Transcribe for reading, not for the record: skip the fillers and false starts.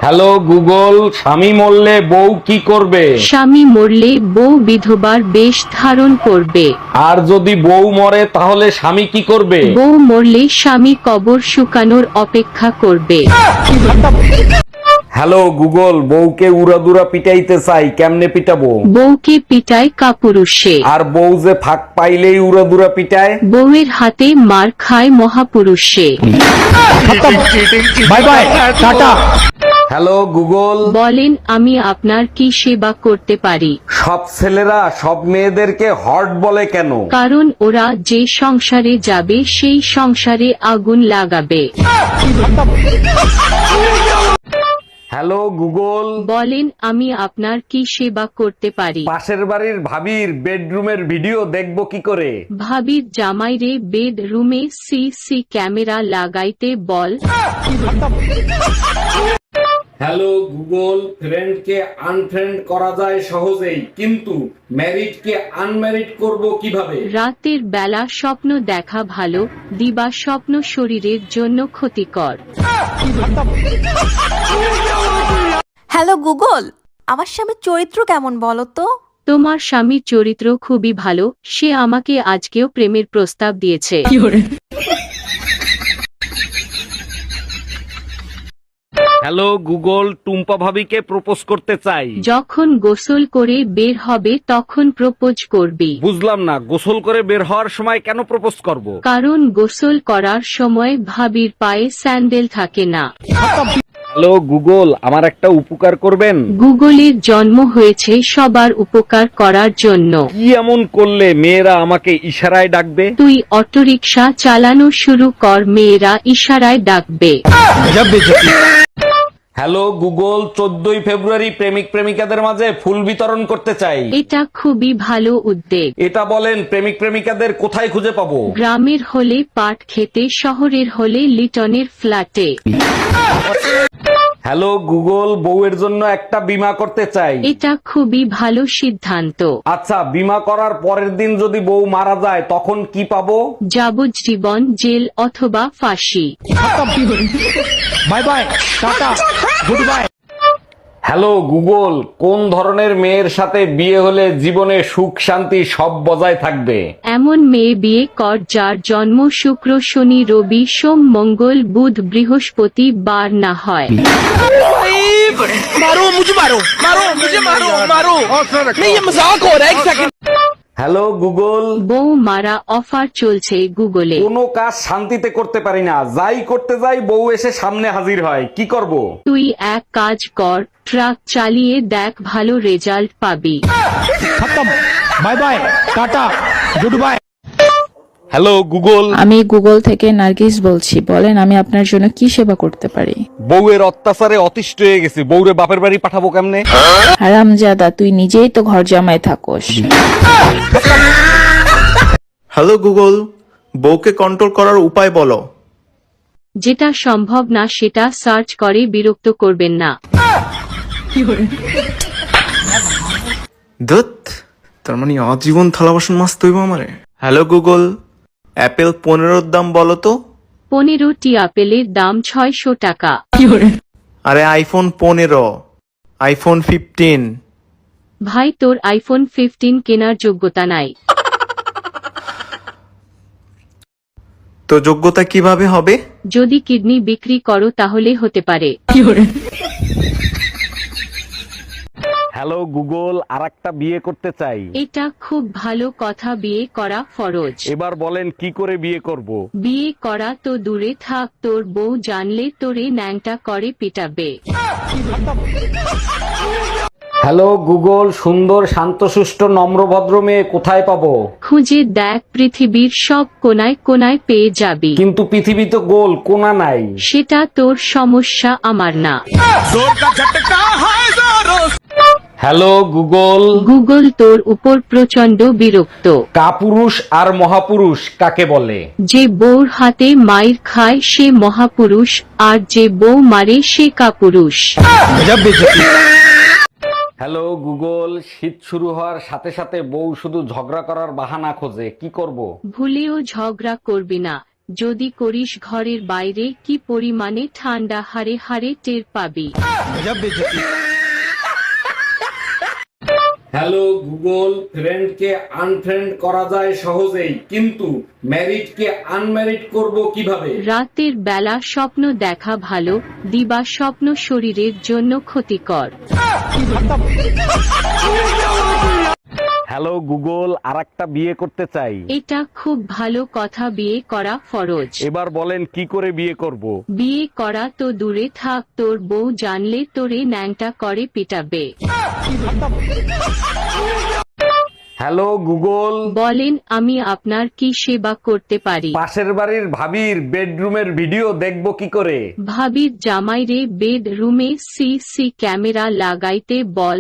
Hello Google, স্বামী মরলে বউ কি করবে? স্বামী মরলে বউ বিধবার বেশ ধারণ করবে। আর যদি বউ মরে তাহলে স্বামী কি করবে? বউ মরলে স্বামী কবর শুকানোর অপেক্ষা করবে। হ্যালো গুগল, বউকে উড়াদুরা পিটাইতে চাই, কেমনে পিটাবো? বউকে পিটায় কাপুরুষে। আর বউ যে ফাঁক পাইলেই উড়াদুরা পিটায়? বউয়ের হাতে মার খায় মহাপুরুষে। Bye bye, tata. Hello Google, বলেন আমি আপনার কি সেবা করতে পারি? সব ছেলেরা সব মেয়েদেরকে হট বলে কেন? কারণ ওরা যে সংসারে যাবে সেই সংসারে আগুন লাগাবে। হ্যালো গুগল, বলেন আমি আপনার কি সেবা করতে পারি? পাশের বাড়ির ভাবির বেডরুমের ভিডিও দেখবো কি করে? ভাবির জামাইরে বেডরুমে সিসি ক্যামেরা লাগাইতে বল। হ্যালো গুগল, ফ্রেন্ডকে আনফ্রেন্ড করা যায় সহজেই, কিন্তু ম্যারিডকে আনম্যারিড করব কিভাবে? রাতের বেলা স্বপ্ন দেখা ভালো, দিবা স্বপ্ন শরীরের জন্য ক্ষতিকর। হ্যালো গুগল, আমার স্বামীর চরিত্র কেমন বলো তো? তোমার স্বামীর চরিত্র খুবই ভালো, সে আমাকে আজকেও প্রেমের প্রস্তাব দিয়েছে। হ্যালো গুগল, টুম্পা ভাবিকে প্রপোজ করতে চাই। যখন গোসল করে বের হবে তখন প্রপোজ করবি। বুঝলাম না, গোসল করে বের হওয়ার সময় কেন প্রপোজ করব? কারণ গোসল করার সময় ভাবির পায়ে স্যান্ডেল থাকে না। হ্যালো গুগল, আমার একটা উপকার করবেন? গুগলের জন্ম হয়েছে সবার উপকার করার জন্য। কি এমন করলে মেয়েরা আমাকে ইশারায় ডাকবে? তুই অটোরিকশা চালানো শুরু কর, মেয়েরা ইশারায় ডাকবে। হ্যালো গুগল, 14ই ফেব্রুয়ারি প্রেমিক প্রেমিকাদের মাঝে ফুল বিতরণ করতে চাই। এটা খুবই ভালো উদ্যোগ। এটা বলেন, প্রেমিক প্রেমিকাদের কোথায় খুঁজে পাবো? গ্রামের হলে পাট খেতে, শহরের হলে লিটনের ফ্ল্যাটে। হ্যালো গুগল, বউয়ের জন্য একটা বীমা করতে চাই। এটা খুবই ভালো সিদ্ধান্ত। আচ্ছা, বীমা করার পরের দিন যদি বউ মারা যায় তখন কি পাবো? যাবজ্জীবন জেল অথবা ফাঁসি। By bye, tata, good bye. Hello Google, কোন ধরনের মেয়ের সাথে বিয়ে হলে জীবনে সুখ শান্তি সব বজায় থাকবে? এমন মেয়ে বিয়ে কর যার জন্ম শুক্র শনি রবি সোম মঙ্গল বুধ বৃহস্পতি বার না হয়। হ্যালো গুগল, বউ মারা অফার চলছে গুগলে। কোনো কাজ শান্তিতে করতে পারি না, যাই করতে যাই বউ এসে সামনে হাজির হয়, কি করব? তুই এক কাজ কর, ট্রাক চালিয়ে দেখ, ভালো রেজাল্ট পাবি। By bye, tata, good bye. Hello Google, আমি গুগল থেকে নার্গিস বলছি, বলেন আমি আপনার জন্য কি সেবা করতে পারি? বউয়ের অত্যাচারে অতিষ্ঠ হয়ে গেছি, বউরে বাপের বাড়ি পাঠাবো কেমনে? হারামজাদা, তুই নিজেই তো ঘর জামাই থাকোস। হ্যালো গুগল, বউকে কন্ট্রোল করার উপায় বলো। যেটা সম্ভব না সেটা সার্চ করে, বিরক্ত করবেন না। ধুত, তার মানে আজীবন থালা বাসন মাজতে হইব আমারে। হ্যালো গুগল, অ্যাপেল 15 দাম বলো তো। 15টি আপেলের দাম 600 টাকা। আরে আইফোন 15, আইফোন 15। ভাই, তোর আইফোন 15 কেনার যোগ্যতা নাই। তো যোগ্যতা কিভাবে হবে? যদি কিডনি বিক্রি করো তাহলে হতে পারে। হ্যালো গুগল, আরেকটা বিয়ে করতে চাই। এটা খুব ভালো কথা, বিয়ে করা ফরজ। এবার বলেন কি করে বিয়ে করব? বিয়ে করা তো দূরে থাক, তোর বউ জানলে তোরে ন্যাংটা করে পিটাবে। হ্যালো গুগল, সুন্দর শান্তশিষ্ট নম্রভদ্র মেয়ে কোথায় পাবো? খুঁজে দেখ, পৃথিবীর সব কোনায় কোনায় পেয়ে যাবি। কিন্তু পৃথিবী তো গোল, কোনা নাই। সেটা তোর সমস্যা, আমার না। হ্যালো গুগল, গুগল তোর উপর প্রচন্ড বিরক্ত। কাপুরুষ আর মহাপুরুষ কাকে বলে? যে বউর হাতে মাইর খায় সে মহাপুরুষ, আর যে বউ মারে সে কাপুরুষ। হ্যালো গুগল, শীত শুরু হওয়ার সাথে সাথে বউ শুধু ঝগড়া করার বাহানা খোঁজে, কি করব? ভুলেও ঝগড়া করবি না, যদি করিস ঘরের বাইরে কি পরিমাণে ঠান্ডা হারে হারে টের পাবি। হ্যালো গুগল, ফ্রেন্ডকে আনফ্রেন্ড করা যায় সহজেই, কিন্তু ম্যারিডকে আনম্যারিড করব কিভাবে? রাতের বেলা স্বপ্ন দেখা ভালো, দিবা স্বপ্ন শরীরের জন্য ক্ষতিকর। হ্যালো গুগল, আরেকটা বিয়ে করতে চাই। এটা খুব ভালো কথা, বিয়ে করা ফরজ। এবার বলেন কি করে বিয়ে করব? বিয়ে করা তো দূরে থাক, তোর বউ জানলে তোরে ন্যাংটা করে পিটাবে। হ্যালো গুগল, বলেন আমি আপনার কি সেবা করতে পারি? পাশের বাড়ির ভাবির বেডরুমের ভিডিও দেখবো কি করে? ভাবির জামাইরে বেডরুমে সিসি ক্যামেরা লাগাইতে বল।